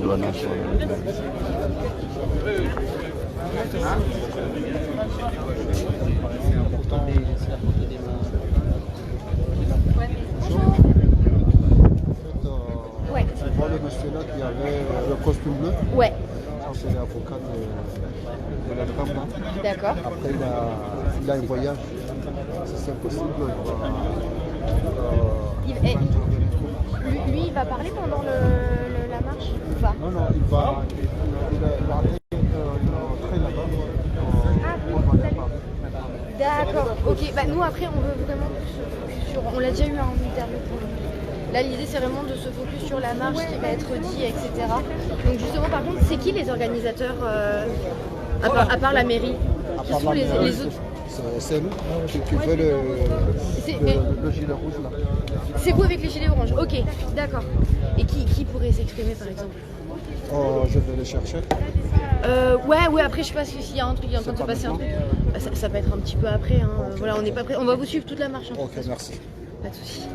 drainage. C'est important. Ouais. Tu vois le monsieur là qui avait le costume bleu? Ouais. Ça, c'est l'avocat de la femme là. D'accord. Après, il a un voyage. Si c'est possible, Lui, il va parler pendant la marche ou pas? Non, il va très là-bas. Ah, vous allez... D'accord, ok. Bah, nous, après, on veut vraiment se focus sur... On l'a déjà eu en interview pour lui. Là, l'idée, c'est vraiment de se focus sur la marche, ce qui va être dit, etc. Donc, justement, par contre, c'est qui les organisateurs, à part la mairie? Qui sont les autres? C'est nous qui fait le gilet rouge là. C'est vous avec les gilets orange, ok, d'accord. Et qui pourrait s'exprimer par exemple? Je vais les chercher. Ouais, après je sais pas s'il y a un truc, il est en train de se passer un truc. Bah, ça peut être un petit peu après, hein. Okay. Voilà, on n'est pas prêt. On va vous suivre toute la marche. Hein, ok, merci. Pas de soucis.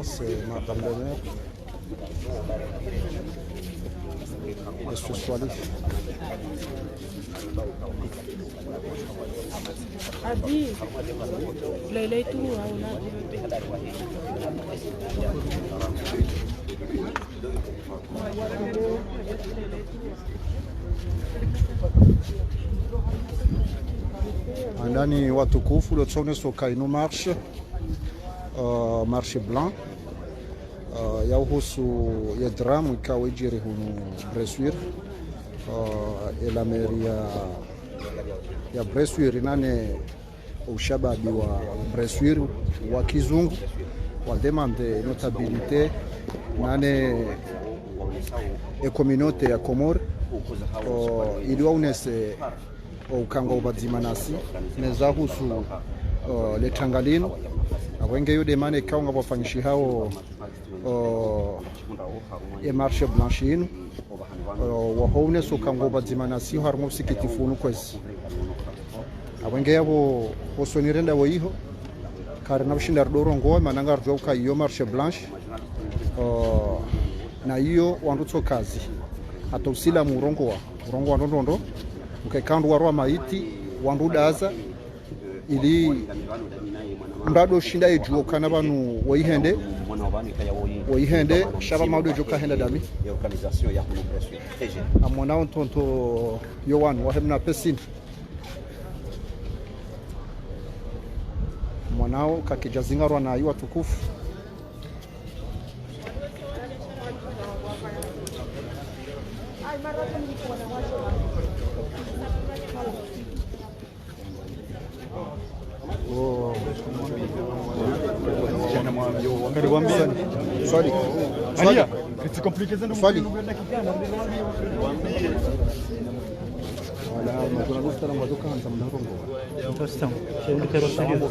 C'est Madame Bonheur. Monsieur Soalif. Adi, Laila itu Andani watukufu lotsone soka ino marche marche blanc yahusu ya dramu ikawa ijiri hunu Bressuire la mairie ya Bressuire nane ushababi wa Bressuire wa kizungu wa demande notabilité nane e communauté ya Comore ili waunese ukanga ubadzima nasi neza husu le Tangalino awenge yo demande kaunga wafanyishi hao e marche blanche ino wahone ukanga ubadzima nasi harimo sikitifunu kwezi awenge yabo osonirenda wo iho kare na bushinda dorongo mananga rjo ka iyo marche blanche na iyo wandutso kazi hata usila murongo wa ndondo ukekandu warwa maiti wandudaza ili mrado shinda ejuo kana banu woihende shaba maudo joka henda dami amona ontonto yowan wahemna pesin mwanao kakijazingarwa na iwa tukufu Swali. C'est compliqué ça. Swali. Wala maduka na maduka hanza mnarongo. Dostan. Şimdi terörse geliyor.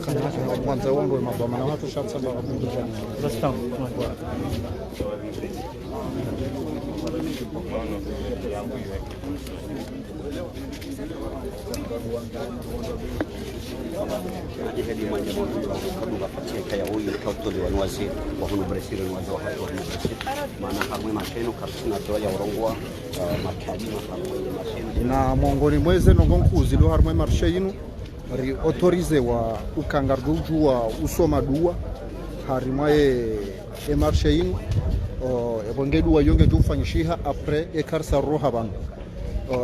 Mwanza wangu mabama na watu shatsa ba mjani. Dostan. hadi mwanya mwangu wa katika kaya huyu totoli wanwazi wa hunu Bressuire wanwazi wa hatu wa Bressuire maana hamwe masheno karsina doa ya urongwa makali masheno na mongoni mweze nongonkuzi lo harmwe marche inu ri autorize wa ukangarduju wa usoma dua harimwe e marche inu ebongedu wa yonge jufanyishiha après e karsa roha ban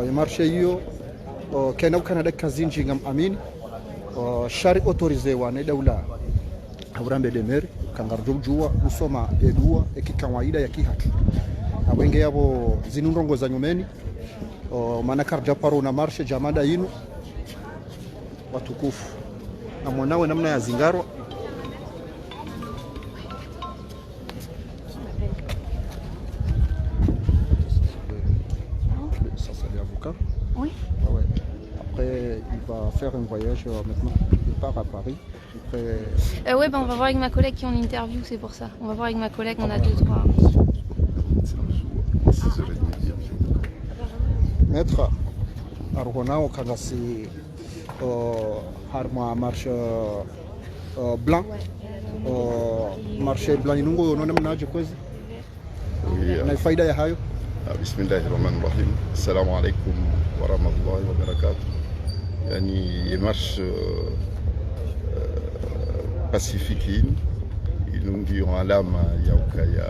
e marche hiyo kena Canada kazinji ngam amini shari autorize wa ne daula Urambe de mer kangarjujua usoma edua ekikawaida ya kihatu abenge yabo zinundongo za nyumeni manakar japaro na marshe jamada inu watukufu na mwanawe namna ya zingaro ça c'est l'avocat. Oui. Ouais. Après il va faire un voyage maintenant il part à Paris. Ouais, on va voir avec ma collègue qui en interview, c'est pour ça. On va voir avec ma collègue, on a 2-3. Maître, Argona, au Kagasi, Harma marche blanc, marché blanc, inungo, non est menage quoi? Na faida ya hayo. Bismillahirrahmanirrahim. Assalamu alaikum wa rahmatullahi wa barakatuh. Yani marche pacifique inundio alama ya ukaya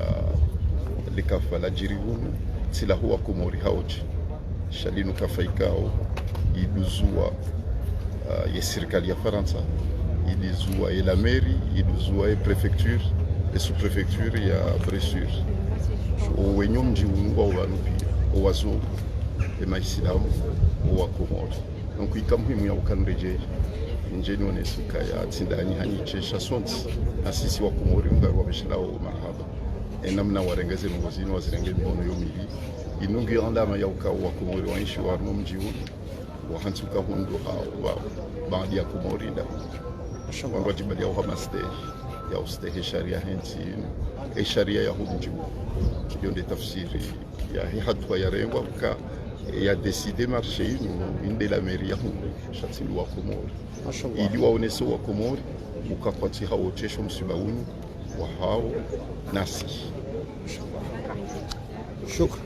likafa la jiribunu sila huwa kumori hauji shalinu kafaikao iduzua ya serikali ya Faransa iduzua ya la mairie iduzua ya prefecture ya sous-prefecture ya Bressuire wenyo mji unwa wanupi owazo emaisilamu owa Komoro donc ikamuhimu ya ukanreje njeni onesuka ya tsindani hanichesha sonts asisi wa Komoro ngaru wabishilao marhaba enamna warengeze ngozini wazirenge mikono yomili inungi andama ya uka wa Komoro waishi wa mji wa hansuka hundo wa baadhi ya Komoro nda shangwa jibali ya hamaste ya ustehe sharia hensi sharia ya humji hiyo ndio tafsiri ya hatua ya rengwa ka ya décidé marcher inde la mairie ya Châtillon wa Komoro ili waoneso wa Komoro ukakwati hao chesho msibaunu wa hao nasi shukran.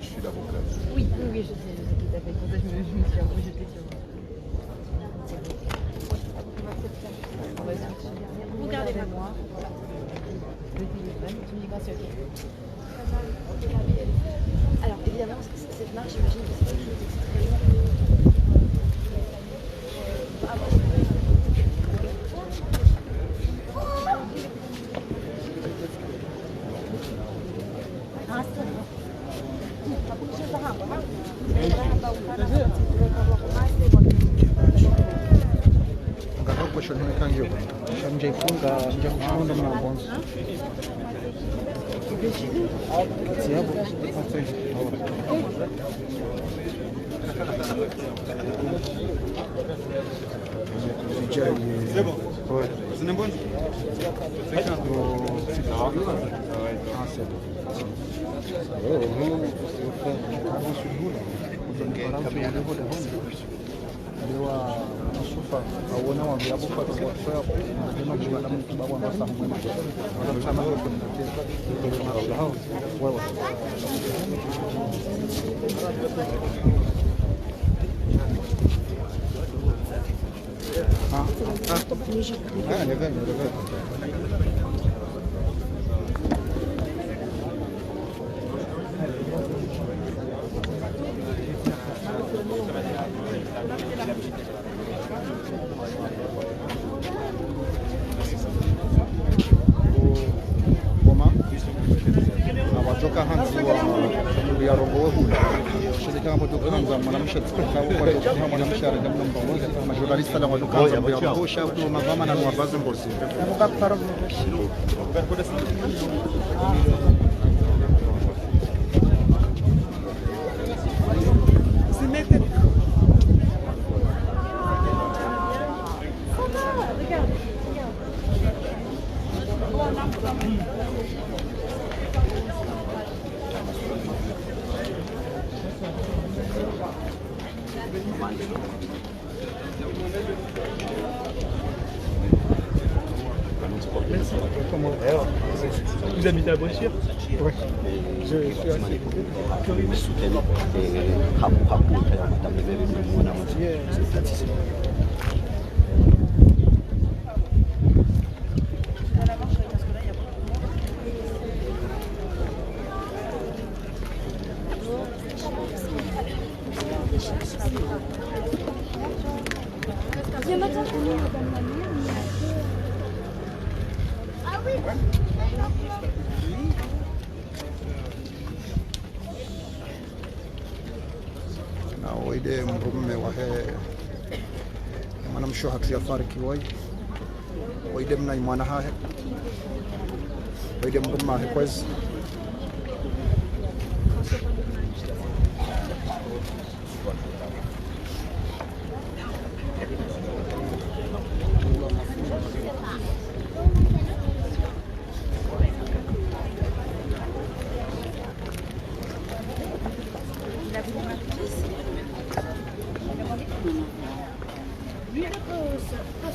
Je suis l'avocat. Oui, je sais tout à fait. Pour ça, je me suis rejetée sur vous. Regardez moi. Le téléphone, tu me dis quand c'est ok. Alors, évidemment, cette marche, j'imagine que c'est quelque chose de très long. C'est bon. Ouais. C'est une bonne. C'est quand Vous habitez à Bressuire? Oui. Je suis assez na waide mrume wahe manamsho hatu ya fariki waide mna imwana hahe waide mrume hahe kwezi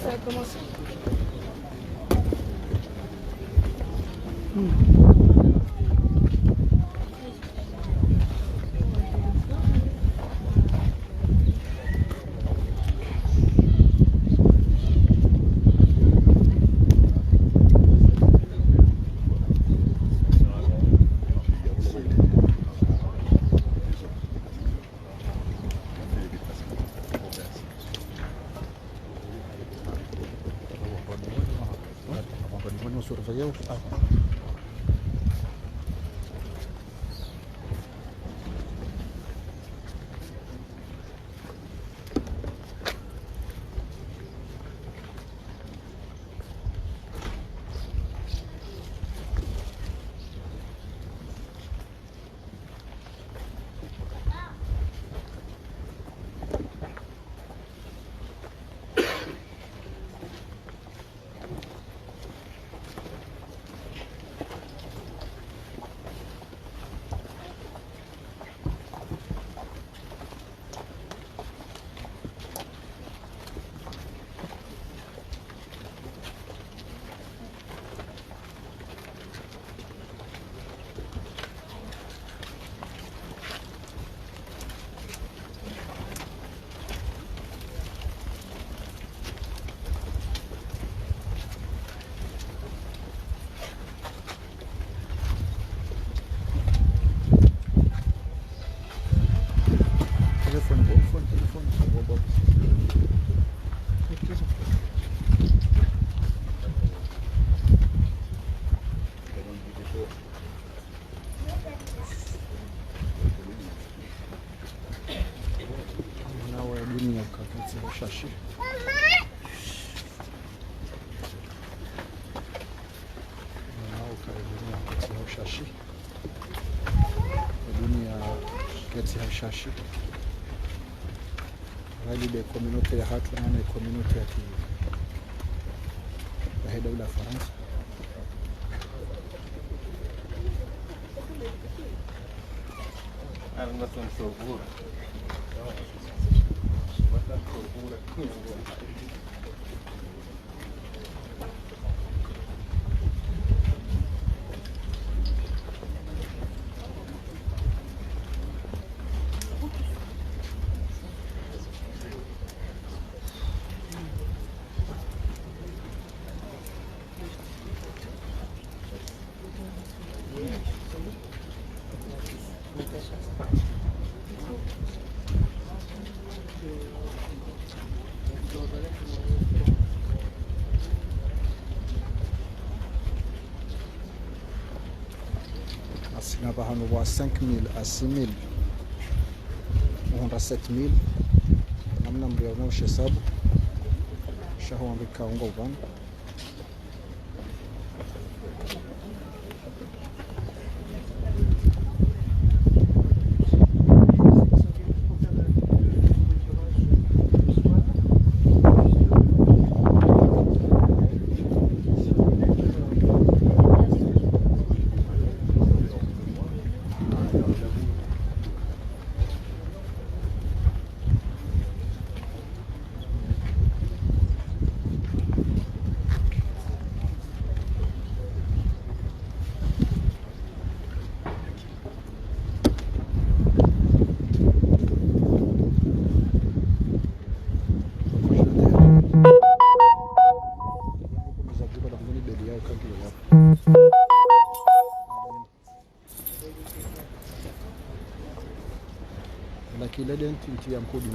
Ça a commencé. Surveillance. Shashi. Shashi. Dunia kati ya Shashi. Hali de communauté ya hatu na communauté ya dawla Faransa. Hapa hano wa 5000 à 6000 honda 7000 namna mbio na ushesabu shaho ambika unga ubana Kila denti ntia mkodi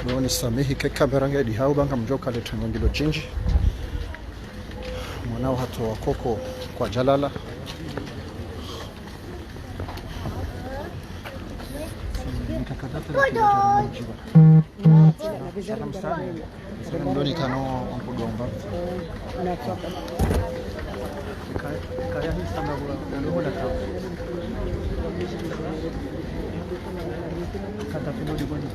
Ni samehi ke kamera ngedi hao banga mjoka le tangangilo jinji. Mwanao hatoa koko kwa Jalala. Ndoni kano wampugomba. Kaya hii sana ndio ndio kata tunodi bodi.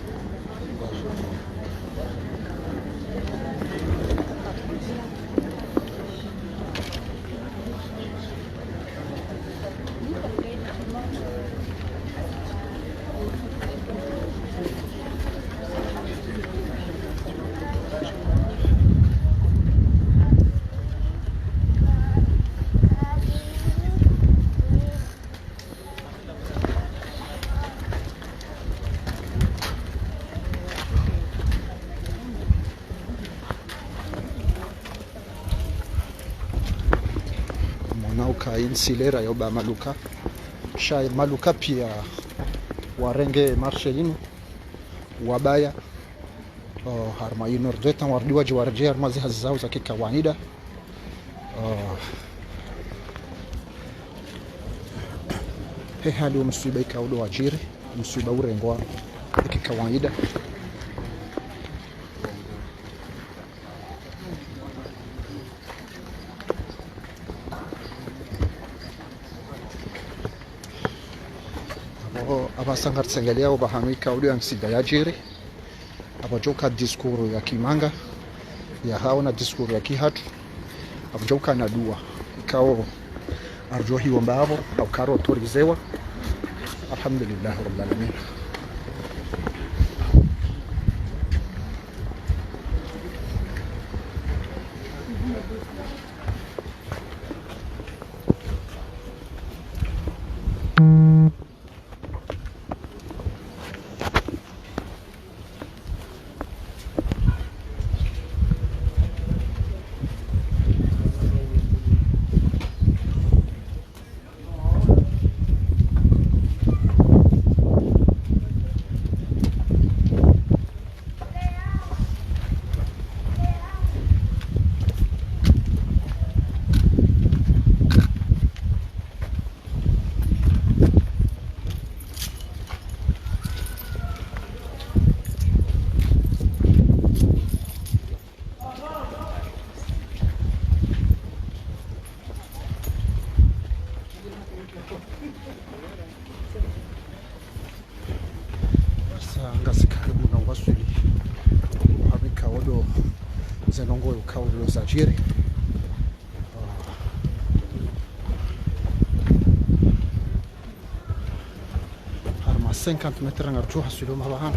Mwanauka insilera yoba maluka shay maluka pia warenge marshe inu wabaya harma inu rdetan wardiwa jiwarje armazi hazao za kikawaida he hali msiba ikaudo wajiri msiba urengwa kikawaida abasangar tsengelia obahamika audio ansida yajiri abajoka diskuru ya kimanga ya hao na diskuru ya kihatu abajoka na dua ikao arjohi wombavo au karo torizewa alhamdulillah rabbil alamin. Ngasi karibu na wasuli hamika odo zenongo ukao lozajiri harma 50 metres ngartu hasulu mabahan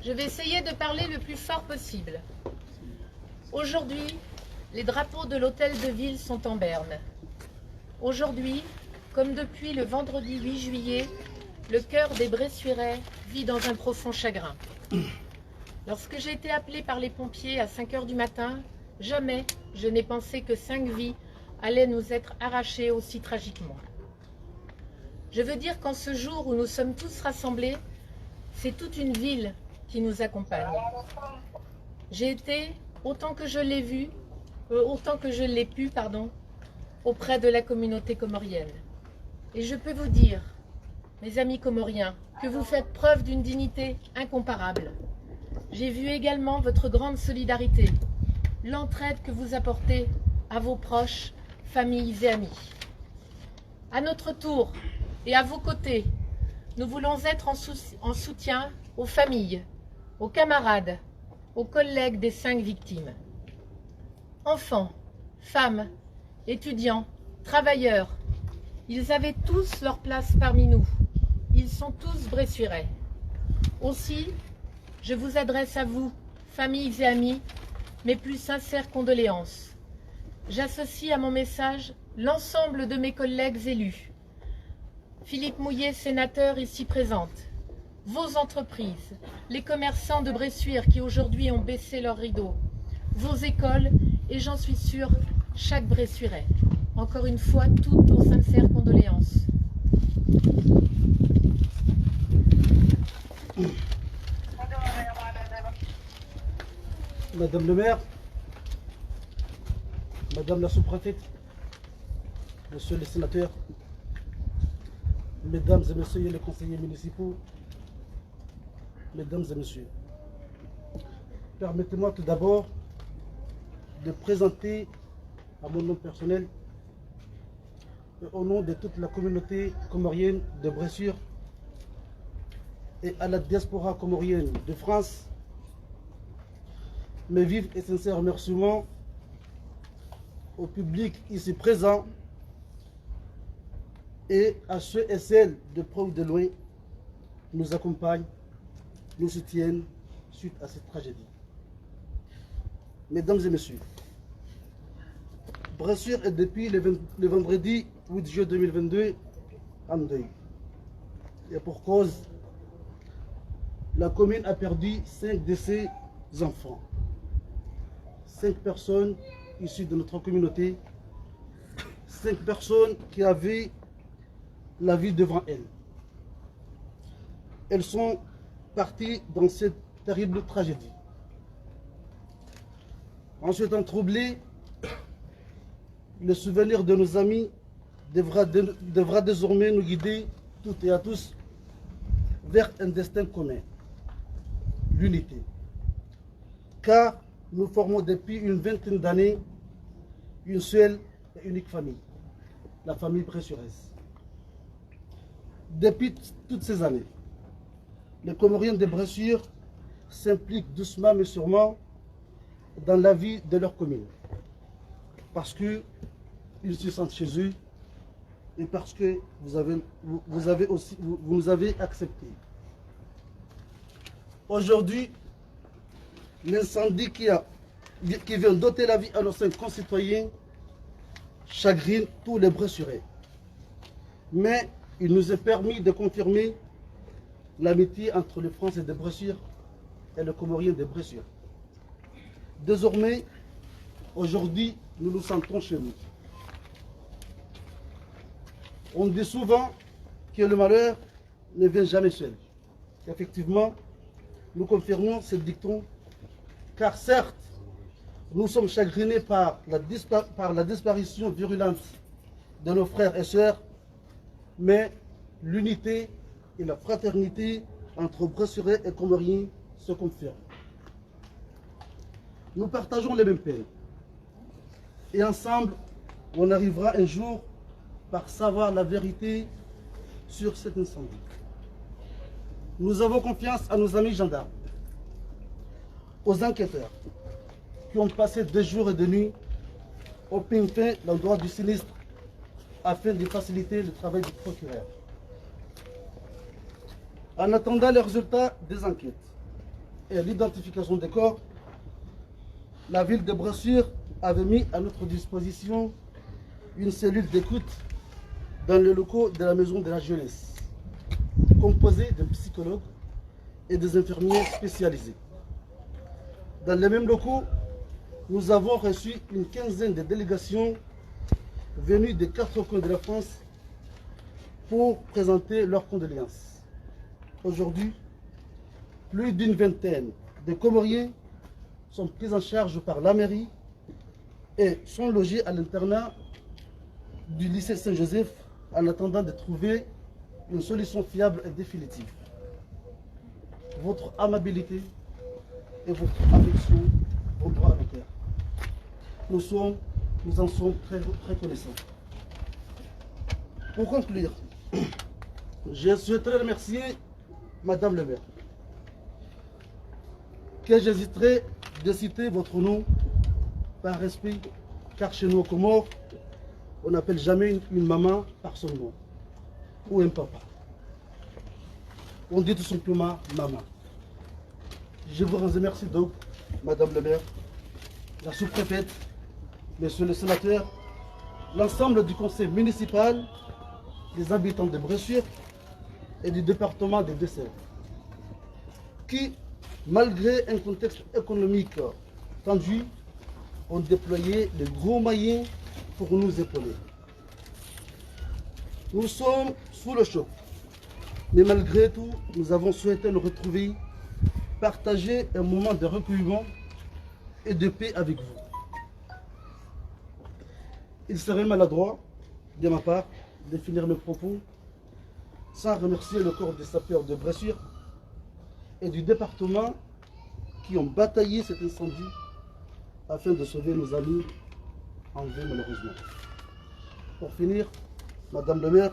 Je vais essayer de parler le plus fort possible. Aujourd'hui, les drapeaux de l'hôtel de ville sont en berne. Aujourd'hui, comme depuis le vendredi 8 juillet, le cœur des Bressuirais vit dans un profond chagrin. Lorsque j'ai été appelée par les pompiers à 5 h du matin, jamais je n'ai pensé que 5 vies allaient nous être arrachées aussi tragiquement. Je veux dire qu'en ce jour où nous sommes tous rassemblés, c'est toute une ville qui nous accompagne. J'ai été, autant que je l'ai pu, auprès de la communauté comorienne. Et je peux vous dire, mes amis comoriens, que vous faites preuve d'une dignité incomparable. J'ai vu également votre grande solidarité, l'entraide que vous apportez à vos proches, familles et amis. À notre tour et à vos côtés, nous voulons être en soutien aux familles, aux camarades, aux collègues des 5 victimes. Enfants, femmes, étudiants, travailleurs, ils avaient tous leur place parmi nous. Ils sont tous Bressuirais. Aussi, je vous adresse à vous, familles et amis, mes plus sincères condoléances. J'associe à mon message l'ensemble de mes collègues élus. Philippe Mouillet, sénateur ici présente, vos entreprises, les commerçants de Bressuire qui aujourd'hui ont baissé leurs rideaux, vos écoles et j'en suis sûre, chaque Bressuirais. Encore une fois, toutes nos sincères condoléances. Madame le maire, Madame la sous-préfète, Monsieur les sénateurs, Mesdames et Messieurs les conseillers municipaux, Mesdames et Messieurs, permettez-moi tout d'abord de présenter à mon nom personnel et au nom de toute la communauté comorienne de Bressuire et à la diaspora comorienne de France, mes vifs et sincères remerciements au public ici présent et à ceux et celles de près ou de loin qui nous accompagnent, nous soutiennent suite à cette tragédie. Mesdames et messieurs, Bressuire est depuis le vendredi 8 juillet 2022 en deuil. Et pour cause, la commune a perdu 5 de ses enfants. 5 personnes issues de notre communauté, 5 personnes qui avaient la vie devant elles. Elles sont parties dans cette terrible tragédie. En ce temps troublé, le souvenir de nos amis devra désormais nous guider toutes et à tous vers un destin commun, l'unité. Car nous formons depuis une vingtaine d'années une seule et unique famille, la famille bressuiraise. Depuis toutes ces années, les Comoriens de Bressuire s'impliquent doucement mais sûrement dans la vie de leur commune. Parce qu'ils se sentent chez eux et parce que vous nous avez acceptés. Aujourd'hui, l'incendie qui vient d'ôter la vie à nos 5 concitoyens chagrine tous les Bressuirais. Mais il nous est permis de confirmer l'amitié entre les Français de Bressuire et les Comoriens de Bressuire. Désormais, aujourd'hui, nous nous sentons chez nous. On dit souvent que le malheur ne vient jamais seul. Effectivement, nous confirmons ce dicton, car certes, nous sommes chagrinés par la disparition virulente de nos frères et sœurs, mais l'unité et la fraternité entre Bressuirais et Comoriens se confirment. Nous partageons les mêmes peines. Et ensemble, on arrivera un jour par savoir la vérité sur cet incendie. Nous avons confiance à nos amis gendarmes, aux enquêteurs qui ont passé 2 jours et 2 nuits au fin l'endroit du sinistre afin de faciliter le travail du procureur. En attendant les résultats des enquêtes, et l'identification des corps, la ville de Bressuire avait mis à notre disposition une cellule d'écoute dans les locaux de la maison de la jeunesse, composée de psychologues et des infirmiers spécialisés. Dans les mêmes locaux, nous avons reçu une quinzaine de délégations venues des 4 coins de la France pour présenter leurs condoléances. Aujourd'hui, plus d'une vingtaine de Comoriens sont pris en charge par la mairie et sont logés à l'internat du lycée Saint-Joseph en attendant de trouver une solution fiable et définitive. Votre amabilité et votre affection vont droit à nos cœurs. Nous en sommes très reconnaissants. Pour conclure, je souhaiterais remercier Madame le maire, que j'hésiterai de citer votre nom par respect, car chez nous aux Comores, on n'appelle jamais une maman par son nom, ou un papa. On dit tout simplement maman. Je vous remercie donc, Madame le maire, la sous-préfète, Monsieur le sénateur, l'ensemble du conseil municipal, les habitants de Bressuire et du département des Deux-Sèvres, qui, malgré un contexte économique tendu, ont déployé de gros moyens pour nous épauler. Nous sommes sous le choc, mais malgré tout, nous avons souhaité nous retrouver, partager un moment de recueillement et de paix avec vous. Il serait maladroit de ma part de finir mes propos sans remercier le corps des sapeurs de Bressuire et du département qui ont bataillé cet incendie afin de sauver nos amis en vie malheureusement. Pour finir, Madame le maire,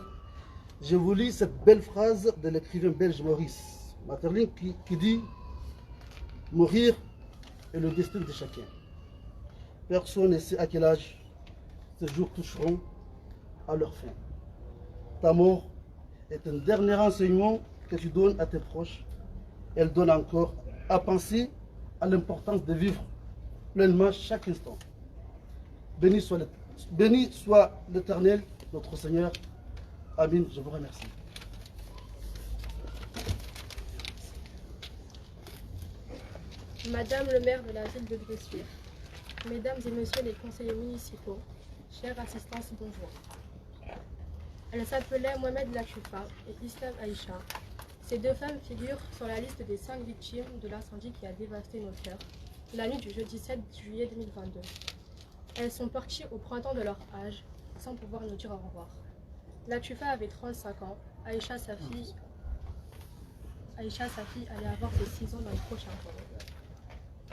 je vous lis cette belle phrase de l'écrivain belge Maurice Maeterlinck qui dit « Mourir est le destin de chacun. Personne ne sait à quel âge ces jours toucheront à leur fin. Ta mort est un dernier enseignement que tu donnes à tes proches. Elle donne encore à penser à l'importance de vivre pleinement chaque instant. Béni soit l'Éternel, notre Seigneur. Amen. Je vous remercie. Madame le maire de la ville de Bressuire, Mesdames et Messieurs les conseillers municipaux, chère assistance, bonjour. Elles s'appelaient Mohamed Lachoufa et Islam Aïcha. Ces deux femmes figurent sur la liste des 5 victimes de l'incendie qui a dévasté nos cœurs la nuit du jeudi 7 juillet 2022. Elles sont parties au printemps de leur âge sans pouvoir nous dire au revoir. Lachoufa avait 35 ans, Aïcha, sa fille, allait avoir ses 6 ans dans les prochains jours.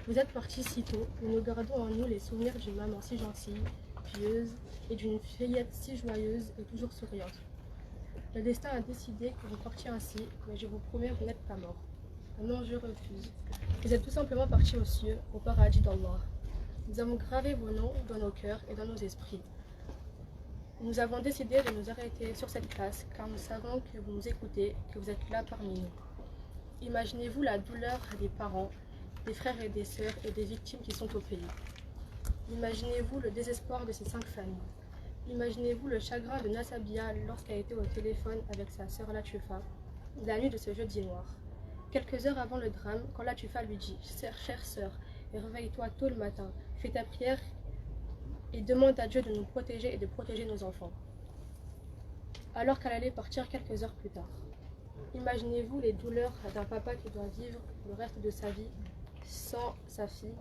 Vous êtes partis si tôt, mais nous gardons en nous les souvenirs d'une maman si gentille, pieuse, et d'une fillette si joyeuse et toujours souriante. Le destin a décidé que vous partiez ainsi, mais je vous promets, vous n'êtes pas mort. Non, je refuse. Vous êtes tout simplement partis aux cieux, au paradis d'Allah. Nous avons gravé vos noms dans nos cœurs et dans nos esprits. Nous avons décidé de nous arrêter sur cette place, car nous savons que vous nous écoutez, que vous êtes là parmi nous. Imaginez-vous la douleur des parents, des frères et des sœurs et des victimes qui sont au pays. Imaginez-vous le désespoir de ces 5 familles. Imaginez-vous le chagrin de Nassabia lorsqu'elle était au téléphone avec sa sœur Lachoufa, la nuit de ce jeudi noir. Quelques heures avant le drame, quand Lachoufa lui dit « Chère sœur, réveille-toi tôt le matin, fais ta prière et demande à Dieu de nous protéger et de protéger nos enfants. » Alors qu'elle allait partir quelques heures plus tard. Imaginez-vous les douleurs d'un papa qui doit vivre le reste de sa vie sans sa fille,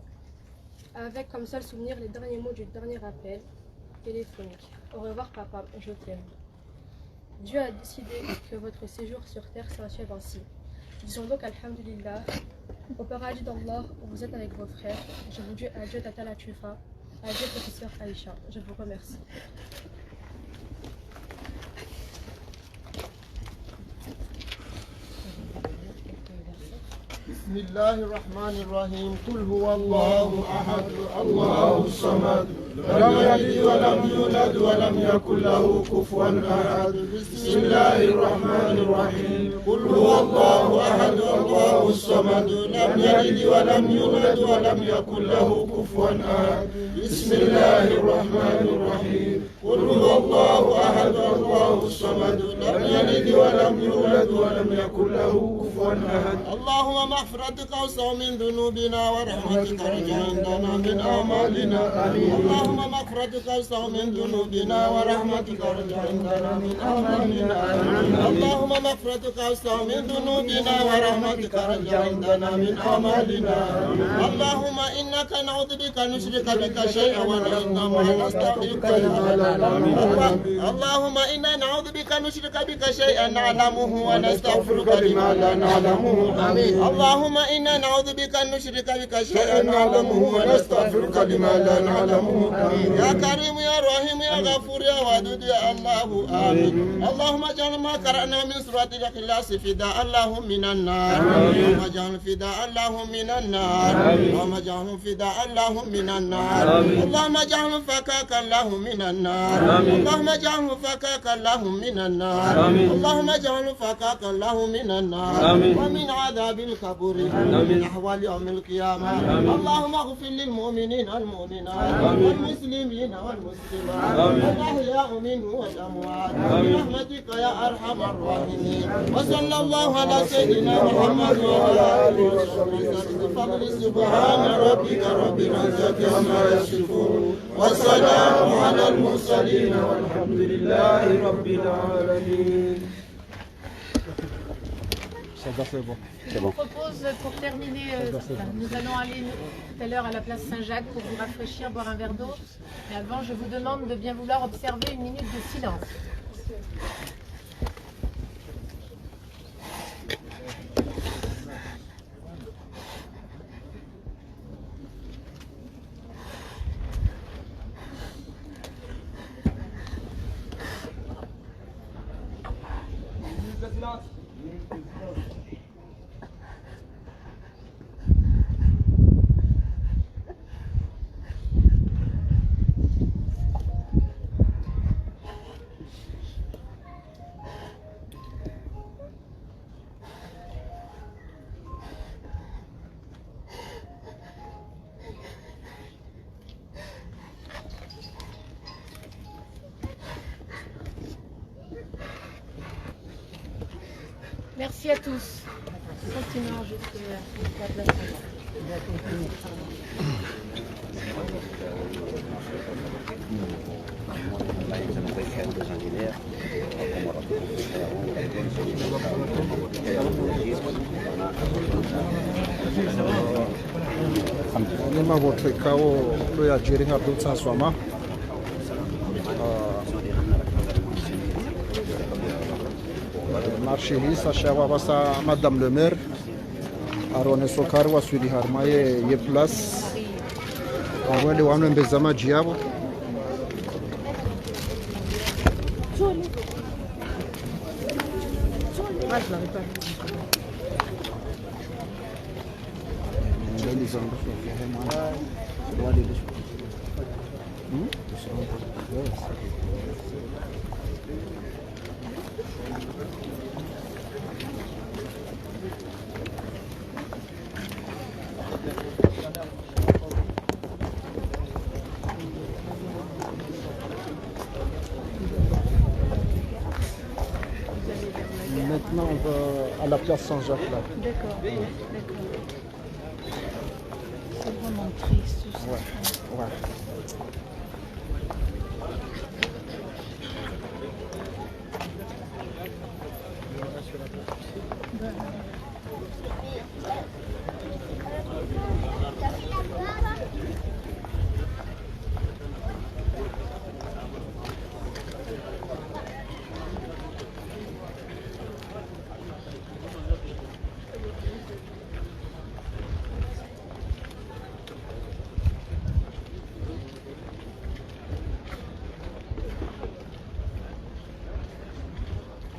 avec comme seul souvenir les derniers mots du dernier appel téléphonique. Au revoir papa, je t'aime. Dieu a décidé que votre séjour sur terre s'achève ainsi. Disons donc Alhamdulillah, au paradis d'Allah où vous êtes avec vos frères. Je vous dis adieu Tata Lachoufa, adieu petite sœur Aïcha. Je vous remercie. بسم الله الرحمن الرحيم قل هو الله أحد الله الصمد لم يلد ولم يولد ولم يكن له كفوا أحد بسم الله الرحمن الرحيم قل هو الله أحد الله الصمد لم يلد ولم يولد ولم يكن له كفوا أحد بسم الله الرحمن الرحيم قل هو الله أحد الله الصمد لم يلد ولم يولد ولم يكن له كفوا أحد اللهم مغفرتك أوسع من ذنوبنا ورحمتك أرجى عندنا من أعمالنا اللهم مغفرتك أوسع من ذنوبنا ورحمتك أرجى عندنا من أعمالنا اللهم مغفرتك أوسع من ذنوبنا ورحمتك أرجى عندنا من أعمالنا اللهم إنك نعوذ بك نشرك بك شيئا ونحن نستغفرك اللهم إنا نعوذ بك نشرك بك شيئا نعلمه ونستغفرك لما لا نعلمه اللهم إنا نعوذ بك أن نشرك بك شيئا نعلمه ونستغفرك لما لا نعلمه يا كريم يا رحيم يا غفور يا ودود يا الله آمين اللهم اجعل ما قرأنا من سورة الإخلاص فداء الله من النار اللهم اجعل فداء الله من النار اللهم اجعل فداء الله من النار اللهم اجعل فكاك الله من النار اللهم اجعل فكاك الله من النار اللهم اجعل فكاك الله من النار ومن عذاب القبر ومن أحوال يوم القيامة اللهم اغفر للمؤمنين والمؤمنات والمسلمين والمسلمات الأحياء منه والأموات برحمتك يا أرحم الراحمين وصلى الله على سيدنا محمد وعلى آله وصحبه بفضل سبحان ربك رب العزة عما يصفون والسلام على المرسلين والحمد لله رب العالمين. Je vous propose, pour terminer, nous allons aller tout à l'heure à la place Saint-Jacques pour vous rafraîchir, boire un verre d'eau. Mais avant, je vous demande de bien vouloir observer une minute de silence. Merci à tous. Continuons jusqu'à la place Nima votre kao lo ya jeri hardo tsaswama marché lisa shawa basa madame le maire arone sokar wa sudi harmaye ye place awale wanu mbezama jiabo Maintenant, on va à la place Saint-Jacques là. D'accord, d'accord. C'est vraiment triste tout ça. Ouais, ouais.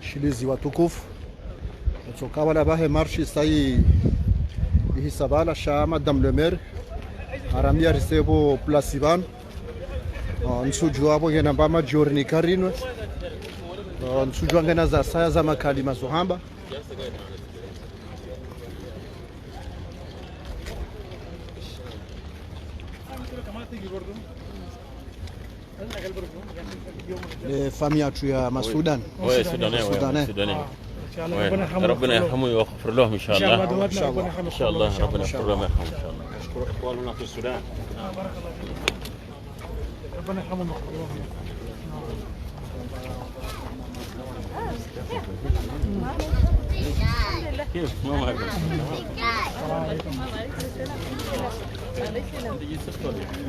Shilizi watukufu, tukawa bahe marshi sai Hisabala sha Madame le maire aramia risebo place van nsuju wabo ngena mbama jorni karinwe nsuju ngena za saya za makali mazohamba famille yetu ya Masudan Sudanais ربنا يرحمه ويغفر لهم ان شاء الله ان شاء الله ربنا يغفر لهم ويرحمهم ان شاء الله نشكر اخواننا في السودان بارك الله فيك ربنا يرحمهم ويغفر لهم كيف ما معك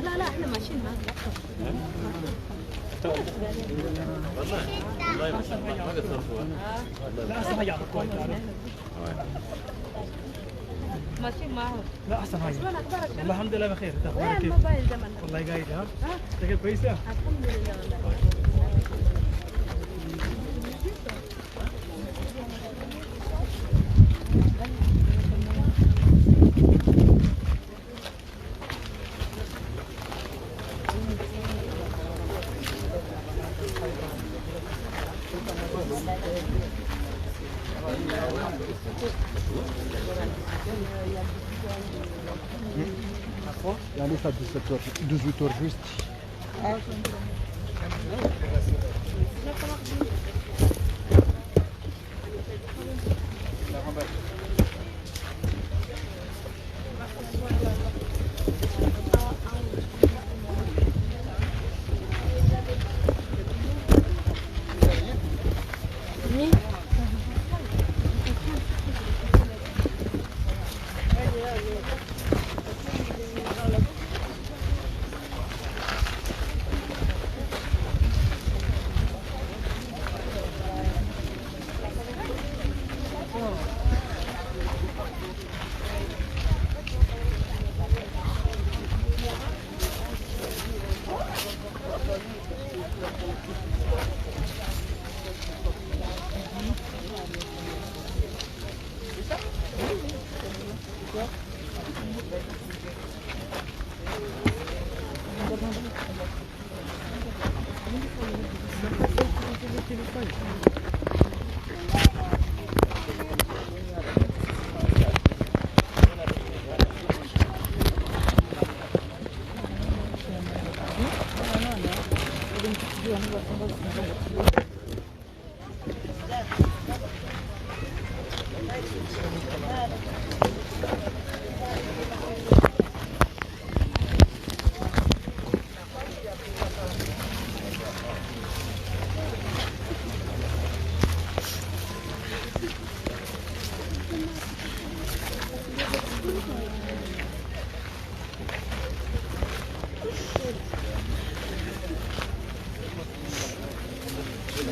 لا احنا ماشيين معك والله ما قصرتوا لا احسن حاجه ماشيين معهم لا احسن حاجه والله الحمد لله بخير انت اخبارك كيف موبايل زمن والله قايد ها انت كويسه الحمد لله والله يعني ça 18h juste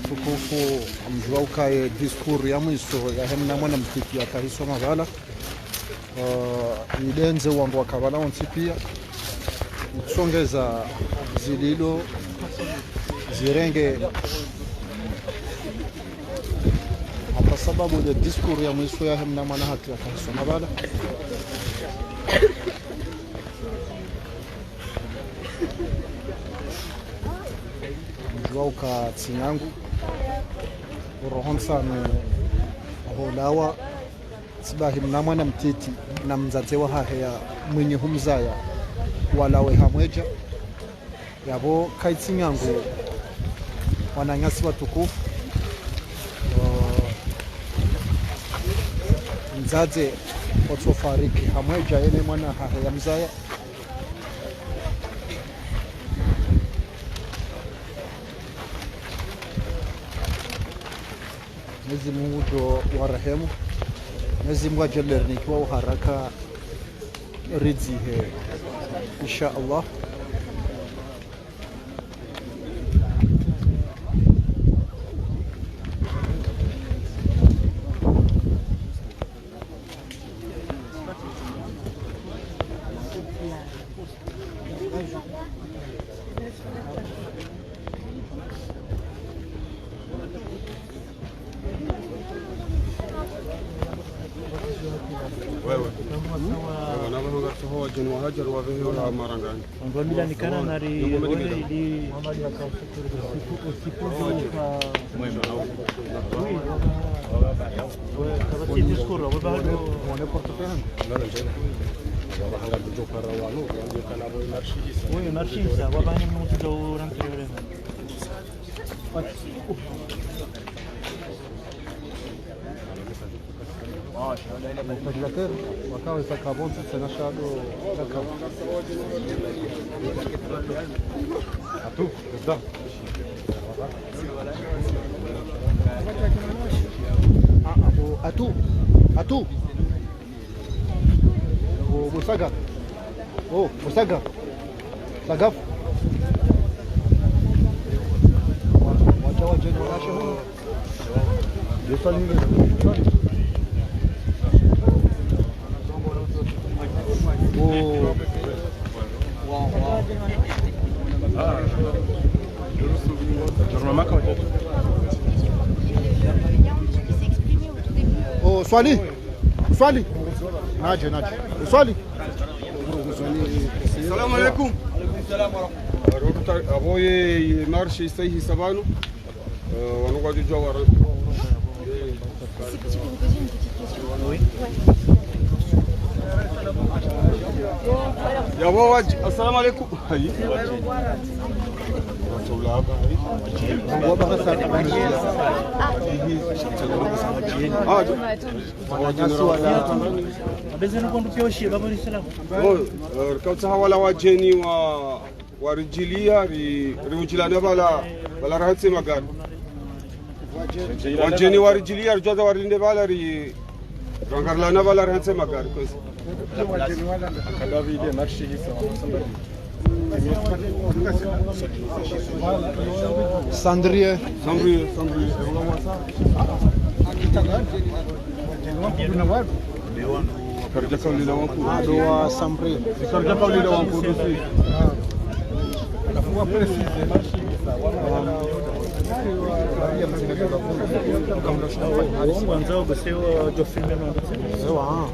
tukufu mjua ukaye discours ya mwiso ya hemna mwana mtiki akahisoma vala idenze wangu wakavala onsi pia kusongeza zililo zirenge kwa sababu ya discours ya mwiso ya hemna mwana hati akahisoma vala wauka tsinyangu urohon sanu holawa sibahi mnamwana mtiti na mzate wa hahea mwenye humzaya walawe hamweja yabo kaitsinyangu wananyasi watukufu mzaze otofariki hamweja ene mwana hahea mzaya Mwenyezi Mungu ndo warehemu, Mwenyezi Mungu ajalie nikiwa haraka ridhihe insha Allah. wewe Atu. Oh, Musaga. Oh, Musaga. Sagaf. Oh, Swali. Swali. Naje. Swali. Assalamu alaikum. Avoye marche ici Sabano. On va du Jawara. C'est possible de vous poser une petite question? Oui. Assalamu alaikum. wala wajeni wa rijilia riujilana bala rahatse magari wajeni wa rijilia rijaza warinde bala ri rangarlana bala rahatse magari kozi akadavide marshi hisa Sandrie. Karja kauli la wangu. Doa Sandrie. Karja kauli la wangu dosi. Kafua precise marshi. Mwanzo boseo do filme ndo. Sawa.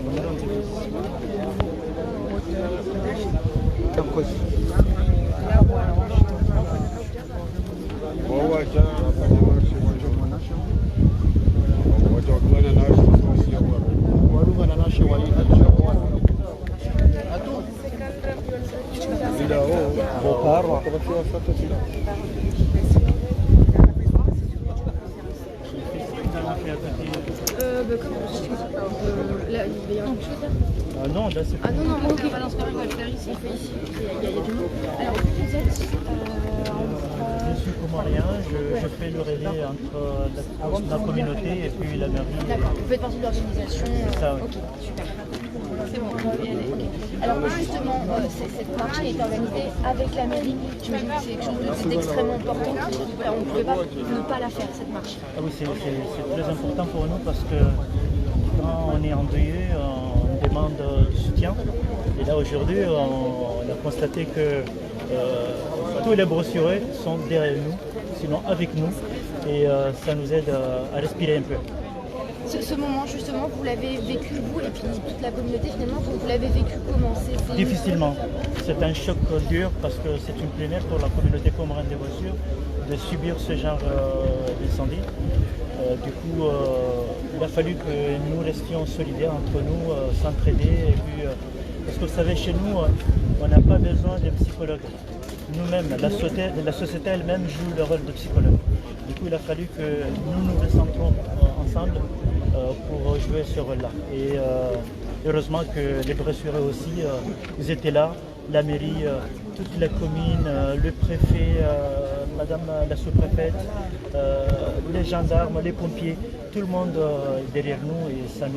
Non, là c'est... Ah non, ok, on va le faire ici. Il y a du monde. Alors, vous êtes Je suis comorien, je fais le relais entre la communauté et puis la mairie. D'accord, vous faites partie de l'organisation. C'est ça, oui. Ok, super. C'est bon, okay. Alors justement, cette marche qui est organisée avec la mairie, j'imagine que c'est quelque chose d'extrêmement important. Voilà, on ne pouvait pas ne pas la faire, cette marche. Ah oui, c'est très important pour nous parce que quand on est endeuillé, on demande du soutien. Et là aujourd'hui, on a constaté que tous les brossurés sont derrière nous, sinon avec nous, et ça nous aide à respirer un peu. Ce moment justement, vous l'avez vécu vous et puis toute la communauté finalement, vous l'avez vécu comment? Difficilement. C'est un choc dur parce que c'est une première pour la communauté comorienne des voitures de subir ce genre d'incendie. Du coup, il a fallu que nous restions solidaires entre nous, s'entraider. Parce que vous savez, chez nous, on n'a pas besoin de psychologues. Nous-mêmes, la société elle-même joue le rôle de psychologue. Du coup, il a fallu que nous nous recentrons ensemble pour jouer ce rôle-là. Et heureusement que les bressurés aussi, ils étaient là, la mairie, toutes les communes, le préfet, madame la sous-préfète, les gendarmes, les pompiers, tout le monde est derrière nous et ça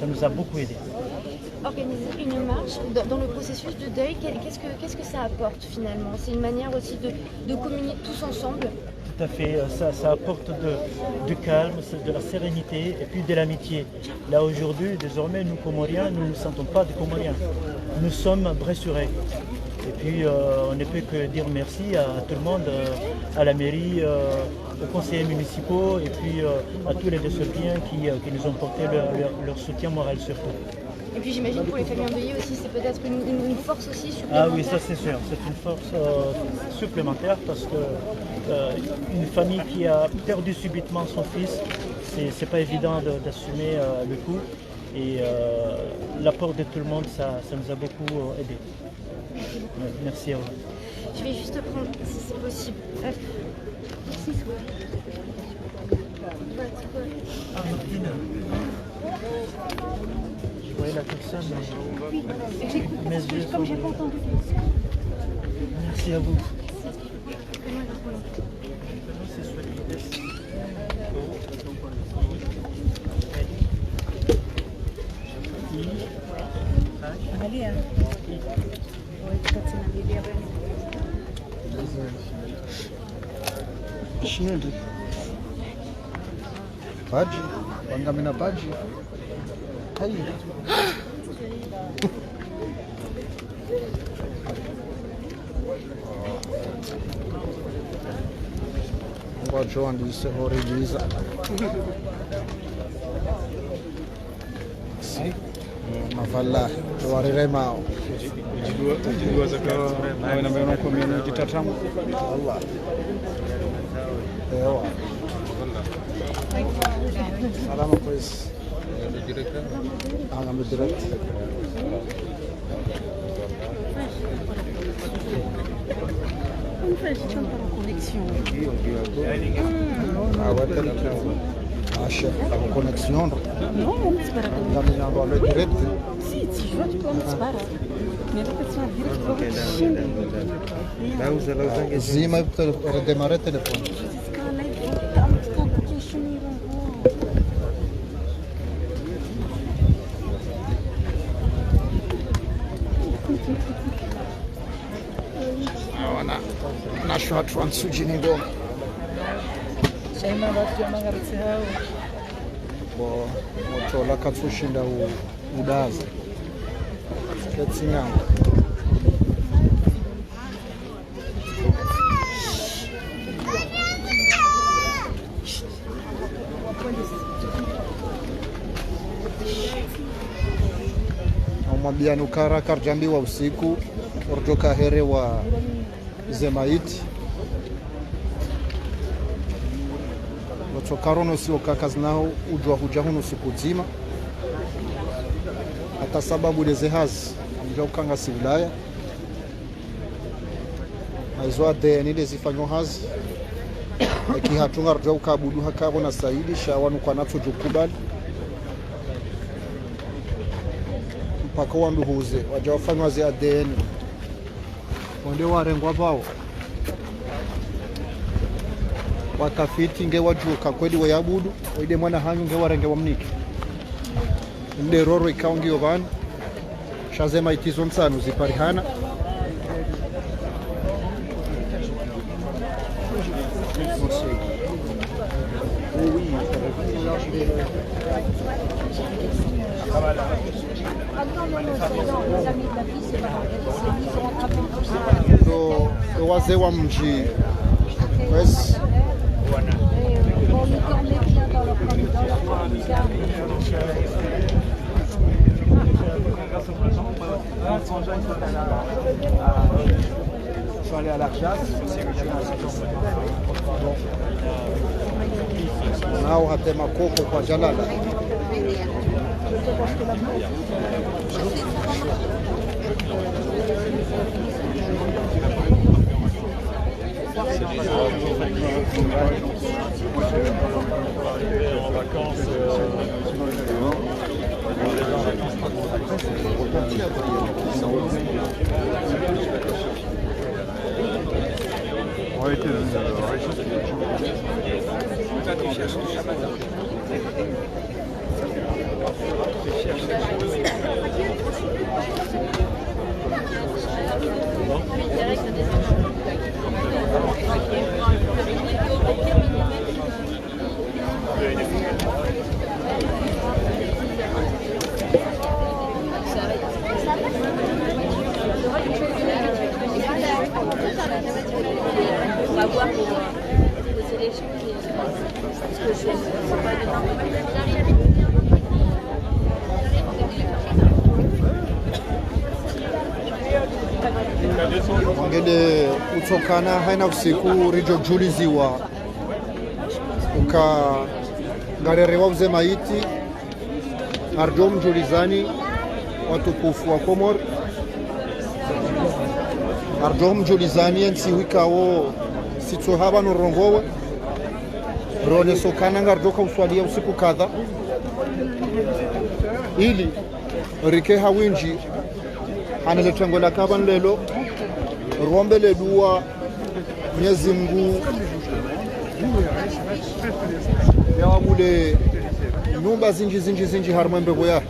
nous a beaucoup aidé. Organiser une marche dans le processus de deuil, qu'est-ce que ça apporte finalement? C'est une manière aussi de communier tous ensemble? Tout à fait, ça apporte du calme, de la sérénité et puis de l'amitié. Là aujourd'hui, désormais, nous Comoriens, nous ne sentons pas des Comoriens. Nous sommes bressurés. Et puis on ne peut que dire merci à tout le monde, à la mairie, aux conseillers municipaux et puis à tous les Dessauliens qui nous ont porté leur soutien moral surtout. Et puis j'imagine pour les familles endeuillées aussi, c'est peut-être une force aussi supplémentaire. Ah oui, ça c'est sûr, c'est une force supplémentaire parce que une famille qui a perdu subitement son fils, c'est pas évident d'assumer le coup. Et l'apport de tout le monde, ça nous a beaucoup aidé. Merci à vous. Je vais juste prendre, si c'est possible. Ah, Martine. Je voyais la personne, mais mes yeux sont... Merci à vous. Shield. Baji, wangamina baji. Hai. Ngoja andise horiliza. Mavala, warire mao. Jidua zakawa nawe na mbona kwa mimi jitatamu. Allah. Ewa. Salama pois. Angam direct. Como faz a gente para a conexão? Acha a conexão? Não, vamos esperar. Caminhando a noite direct. Sim, se joga de vamos esperar. Zima para demarrar o telefone. Nasho watu wansujini ngoma. Chama watu ya magarasi hao. Bo motola katsushinda udaza. Ketsinyanga. Mwambiano kara karjambiwa usiku orjoka here wa zemaiti wachokarono sio kakazi nao ujwa huja huno siku zima hata sababu lezehazi amja ukanga si wilaya aizwa de nile zifanywa hazi aki hatunga rja ukabudu hakabo na saidi shawanu kwa nacho jukubali mpaka wanduhuze waja wafanywa zi ADN wande warengwa bao watafiti nge wajuka kweli wayabudu waide mwana hanyu nge warenge wamniki nde roro ikaungi ovani shazema itizo msanu ziparihana do wazee wa mji wesi Je suis allé à l'Arjas. nao hatema koko kwa jalala On va voir pour poser les choses. Parce que je ne sais pas wangede utokana haina usiku rijo juliziwa ukagareriwa uze maiti arjo mjulizani watukufu wa Komor arjo mjulizani ensi wikawo sitso haba norongowe rone sokana ngarjo kauswalia usiku kadha ili rike hawinji haneletengo la kaban lelo rombe le dua Mwenyezi Mungu yawabule nyumba zinji harmwe mbego ya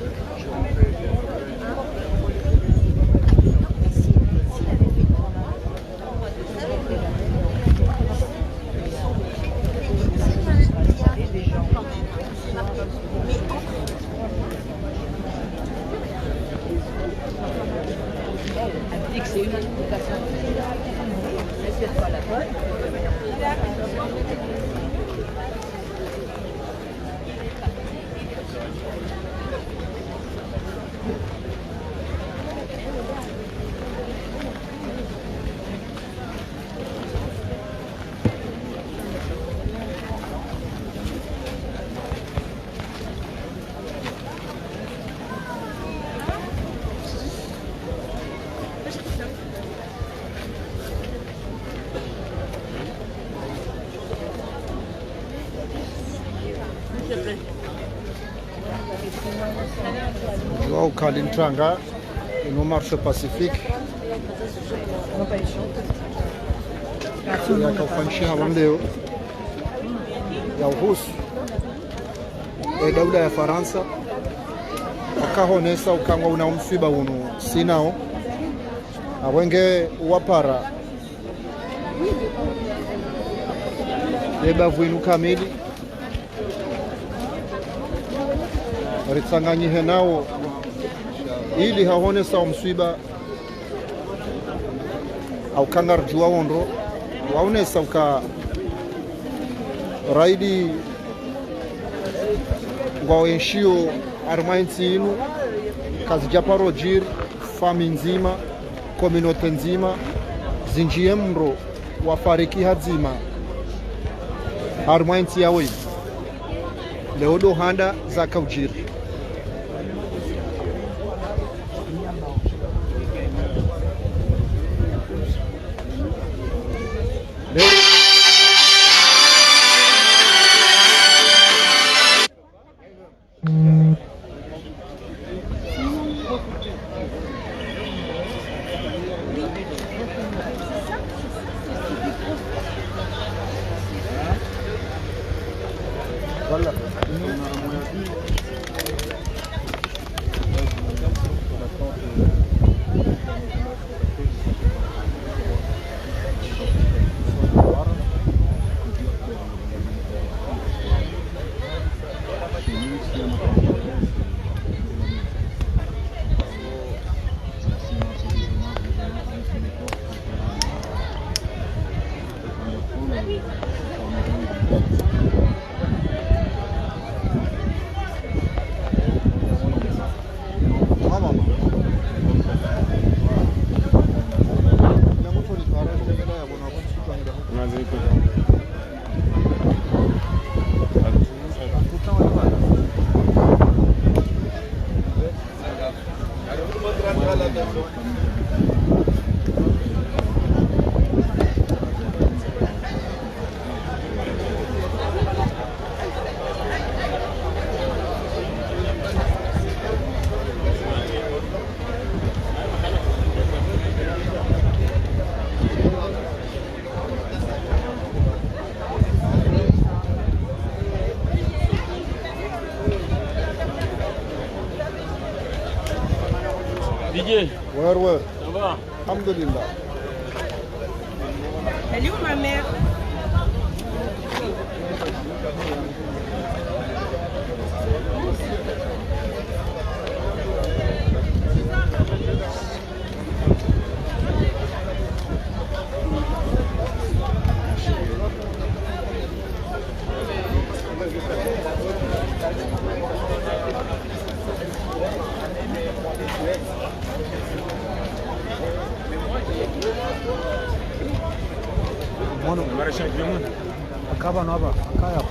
au Kalintranga no marche pacifique ya kaufanshi hawan leo ya Urusi daula ya Faransa wakahonesa ukangwa una msiba unu sinao awenge wapara eba vuinu kamili ritsanganyihe nao ili hahonesa umswiba au kangarjua wondo waonesa uka raidi ngwawenshio armainti inu kazi japarojir fami nzima kominote nzima zinjie mro wafariki hadzima armainti yawe leodo handa za kaujiri DJ. Ouais. Ça va? Alhamdulillah. Elle est où ma mère? Mono marisha jamu akaba no aba akaya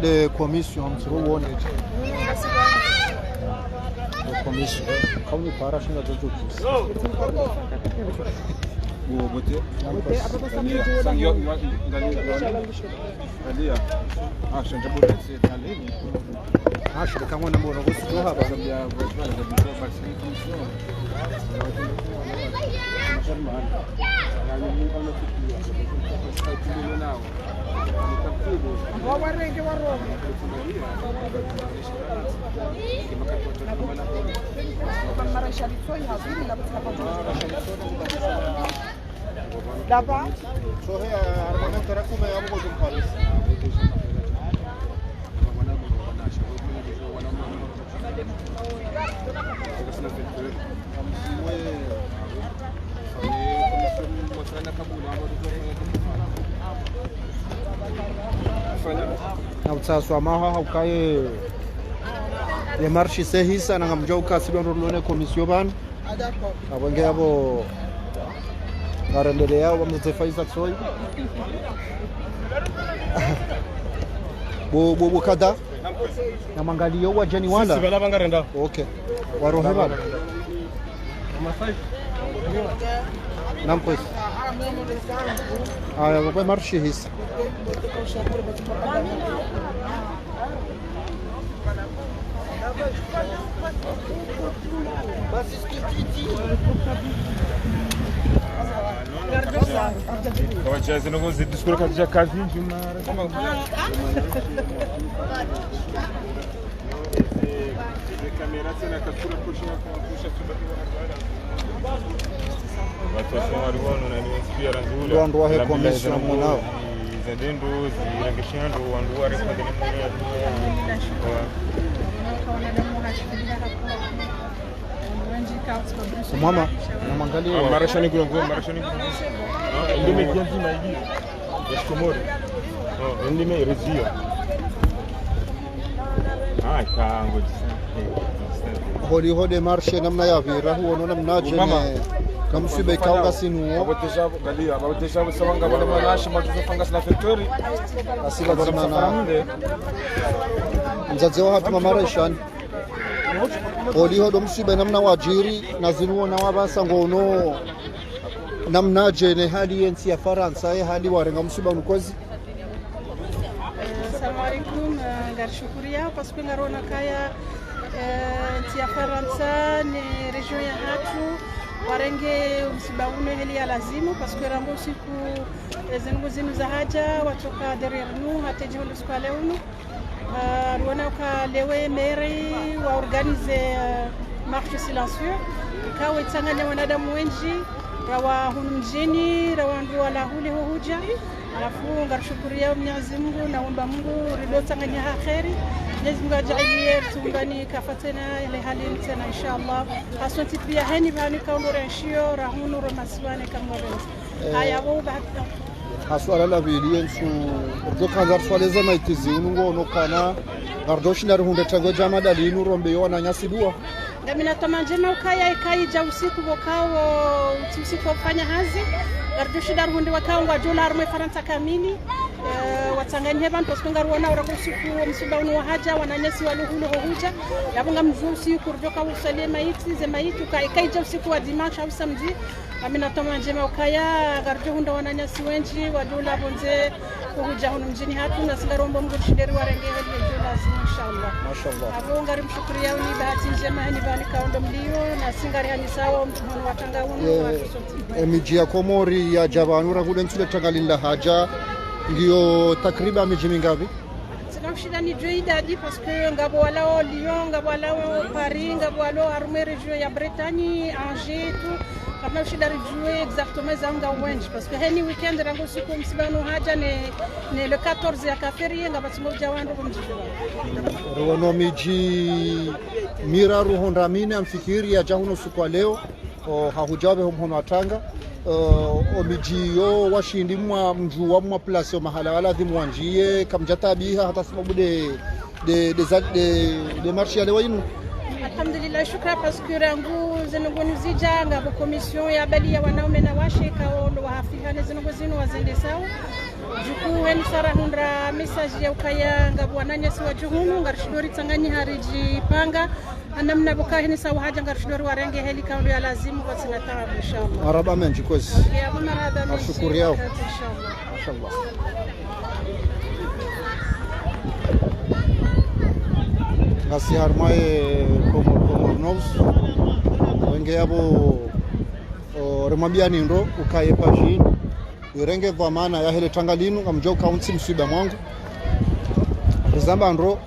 de commission msuruone commission kauni para shinga jojo bo bote sangyo ngalia shanja bote talini shida kama na mbona kusikia hapa ya bwana da biso vaccine commission German yani mungu anafikia kwa nao na utaswa maha haukaye le marchi sehisa na ngamjauka sidon lone commission ban abonge abo barendele yao bamzefaiza tsoi bo kada na mangalio wa jeni wanda sibala bangarenda okay warohe baba nampos aya kwa marchi hisa Kawacha zino gozi diskura katika kazi njuma kama kamera tena kakura kusha watu waliona na niwasikia rangi ule ndo wahe commission mwanao zendendo zirangishando wandu wale kwa mama na mangalio marashani kuna marashani ndime kiasi na hivi yashkomori ndime rezio kango hodi hodi marshe namna ya vira huo namna jene kamsibe kaunga sinuo abotesha sabanga bale malashi matuzofanga sina factory asila zamana mzaze wa hatuma marashani hodi hodo msibe namna wajiri na zinuo na wabasa ngono namna jene hali yensi ya Faransa hali warenga msiba unukozi. Assalamu alaikum, ngarishukuriya parce que ngarona kaya nti ya Faransa ni region ya hatu warenge msiba uno hili ya lazimu parce que rambo siku zinu za haja watoka derrière nous hata jihulu siku leo ruona ukalewe meri wa organize marche silencieux ikawa itanganya wanadamu wengi rawa hunu mjini rawandu wala huli huja alafu ngarushukuria Mwenyezi Mungu naomba Mungu ridotanganya kheri Mwenyezi Mungu ajalie tungani kafatena ile hali tena inshallah asante pia hani bani kaundore shio rahunu romaswane kamore haya wo bahata haswala la biliensu urdo kanzar swale zama itizi unungo nokana gardoshi na runde tango jama dalinu rombe yona nyasidua ngamina tamanjema ukaya ikai ja usiku bokao usiku kufanya hazi gardoshi dar hunde wakao wa dolar mwe Faransa kamili watanganye bantu sikungaruona urakusiku msiba wa haja wananyasi waluhulu huja yabunga mzusi kurjoka usale maiti ze maiti kai ja usiku wa dimanche au samedi ngamina tamanjema ukaya gardo hunde wananyasi wenji wa dolar bonze kuja hunu mjini hatu na singarombo mgurishideri warenge heli dolar inshallah Mashallah. Abo ngari mshukuria uni bahati njema hani bani kaondo mlio na singari hani sawa mtuhono watanga unu wa kisoti. Miji ya Komori ya Javanura kule nsule tangalinda haja ngiyo takriban miji mingapi? Sinamshida ni juu idadi parce que ngabo walao Lyon, ngabo walao Paris, ngabo walao armée région ya Bretagne, Angers tout. Kama shida rejouer exactement zanga wengi parce que heni weekend rango siku msibano haja ne le 14 ya kafiri ngaba timoja wandu kumjijua. Rono miji mira ruhonda mine amfikiri ya jahuno siku leo hahujabe hono atanga o miji yo washindi mwa mjuwa mwa place mahala wala dhimwanjie kamjata biha hata sababu de marché ya leo. Alhamdulillah shukra parce que rangu zinogoni zijanga bo commission ya bali ya wanaume na washeka ndo wahafihane zinogozino wazende sawa juku weni sara hundra message ya ukaya ngabu wananya siwa juhunu ngarishidori tsanganyi hariji panga anamna bukahi ni sawa haja ngarishidori warenge heli kaundo ya lazimu kwa sinatara inshallah maraba menji kozi ya maraba menji shukuri yao inshallah ngasi harmaye komor nous wenge yabo remambia nindo ukaye pajini yorenge vwa maana ya hele tangalinu ngamjo kaunti msiba mwangu rizamba ndo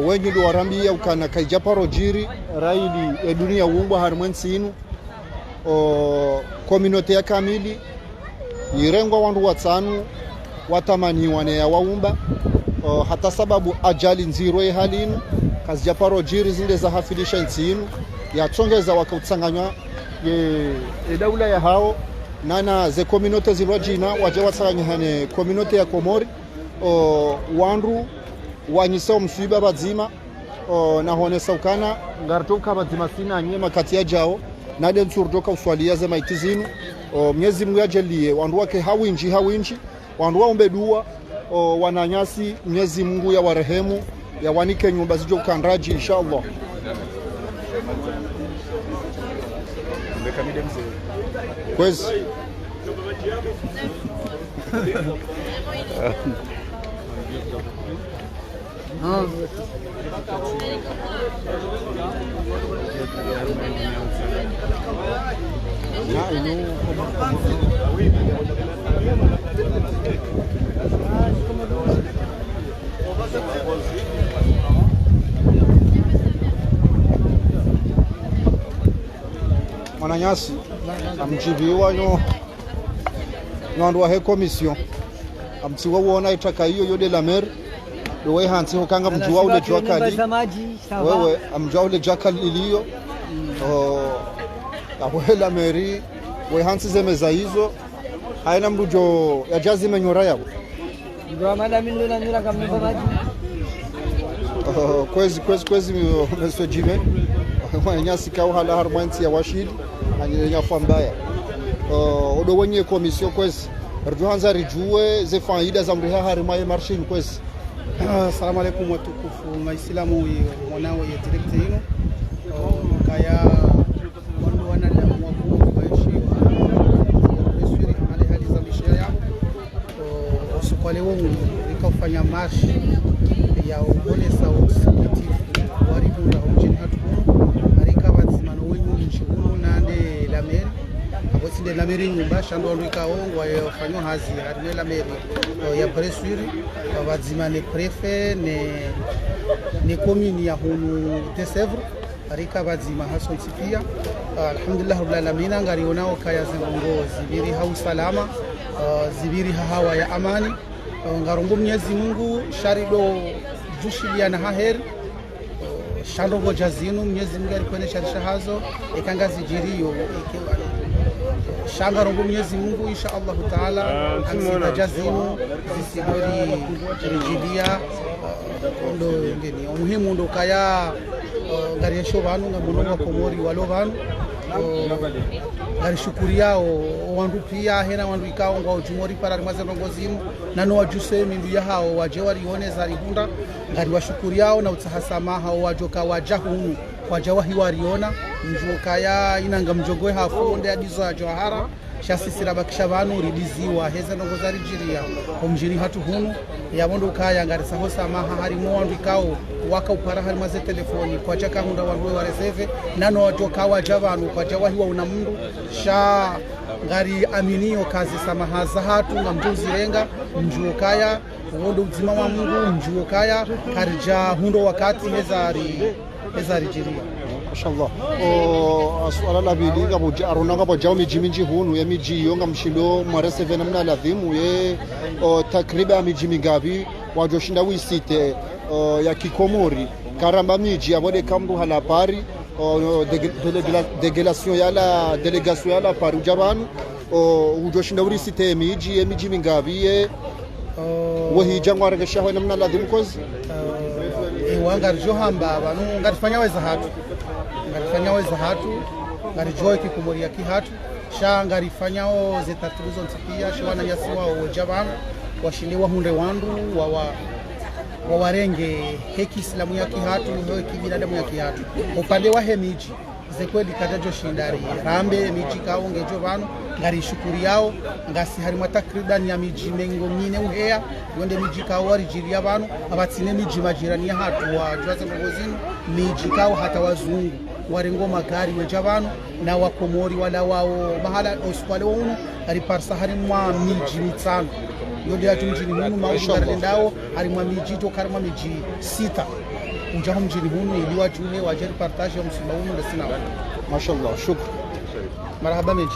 wengi ndo warambia ukana kaijaparo jiri raidi ya dunia uungwa harmwensi inu community ya kamili yirengwa wandu watanu watamani wane ya waumba hata sababu ajali nziro ya halinu kazi japaro jiri zinde za hafilisha nsinu ya chongeza wakautanganywa ye daula ya hao nana ze community zilwajina waje watsanganyane community ya Komori wandu wanyisa msiba bazima na hone saukana ngartoka bazima sina nyema kati ya jao na den surdoka uswalia ze maitizinu Mwenyezi Mungu ajalie wandu wake hawinji wandu waombe dua wananyasi Mwenyezi Mungu ya warehemu ya wanike nyumba zijo kandraji inshallah. Kwezi Mananyasi amjibiwa nyo he commission amtiwa wona itaka hiyo yode la mer wewe hansi hokanga mjua ule jua kali wewe amjua ule jua kali iliyo awe la meri wewe hansi zemeza hizo haina mbujo ya jazi menyora yabo ndio maana mimi ndo nanyura kama maji kwezi mswe jime nyasi kao hala harmanti ya washid anya fambaya odo wenye commission kwezi rjuanza rijue ze faida za mriha harimaye marshin kwezi. Assalamu alaikum watukufu maislamu mwanao ya direct yenu kaya wandu wanada mwabu waishi resuri hali hali za maisha yao usukwale wangu nikafanya marshi ya ubonesa usikitif waribu na mjini hatu arika bazimano wenyu mchikuru nande la meri abosinde la meri nyumba shando ndika ongo yafanyo hazi harine la meri ya presuri bazimane prefe ne commune ya hunu Tesevre arika bazima haso sipia alhamdulillah rabbil alamin ngarionao kaya zengo zibiri hau salama zibiri hawa ya amani ngarongo Mwenyezi Mungu sharido jushilia na haheri shandogo jazinu Mwenyezi Mungu alikuwa sharisha hazo ikanga zijiriyo shanga rongo Mwenyezi Mungu insha Allah taala anzina jazinu zisibori rijidia ndo ngeni umuhimu ndo kaya ngari shobanu ngamuno Komori walo banu ngari shukuria wandu pia hena wandu ikao ngao jumori para rimaze rongozimu nano wajuse mindu ya hao waje warione za rihunda ngari washukuriao na utahasamaha wajoka wajahunu wajawahi wariona mjoka ya inanga mjogoe hafu nde adizo ya johara shasisira bakisha banu ridiziwa heza nongoza rijiria omjiri hatu hunu yabondo kaya ngarisa hosa maha harimo wandikao waka upara hari maze telefoni kwa chaka hunda wanwe wa reserve nano watoka wajabanu kwa jawa hiwa una mundu sha ngari aminio kazi samahaza hatu ngamjuzi renga mjuo kaya wondo uzima wa Mungu mjuo kaya karija hundo wakati heza rijiria mashallah aswala la bili ngabo arona ngabo jaw miji minji hunu ya miji yo ngamshindo mware 7 namna ladhimu ye takriban miji mingabi wajoshinda wisite ya Kikomori karamba miji abode kambu halapari delegation ya la paru jabanu ujoshinda wisite miji ya miji mingabi ye wahi jangwara gashahwa namna ladhimu kozi wangarjo hamba banu ngarifanya weza hatu ngarijoy Kikomori ya kihatu sha ngarifanyao zetatuzo ntipia shwana nyasi wao jabanu washindiwa hunde wandu wawarenge heki islamu ya kihatu heki binadamu ya kihatu upande wa hemiji zekweli katajo shindari rambe miji kaonge jovano ngari shukuri yao ngasi harimo takriban ya miji mengo mine uhea wende miji kao warijiri abantu abatsine miji majirani ya hatu wa jwaze mugozini miji kao hata wazungu warengo magari wejabano na wakomori wala wao mahala oswale wonu ari parsa harimwa miji mitsano yode yatu mjini hunu maungari ndao harimwa miji to karma miji sita unjaho mjini hunu iliwa june wajeri partage ya msima hunu resina wala mashallah shukr marhaba miji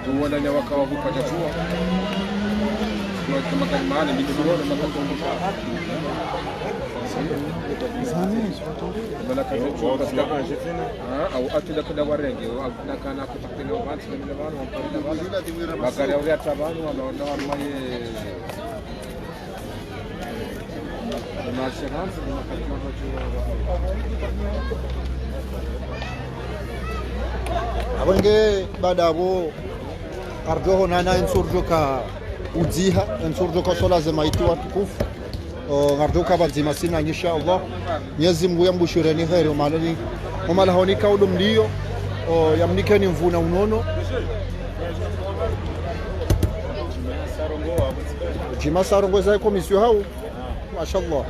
Tuwa na wakawa kupata chuo. Kama kalimani milioni na makatongo. Bana kaje chuo katika au atunda kada warenge au kana kutakena watu na milewano wampanda wale. Magari yao ya tabani wanaona wamaye. Na assurance na katika abenge badabo arjoho nana ensurjo ka udziha ensurjo ka sola zemaiti watukufu ngarjo ka bazima sina insha Allah Mwenyezi Mungu yambushireni heri malani mala honi kaulo mlio yamnikeni mvuna unono jima sarongo za komisio hao mashallah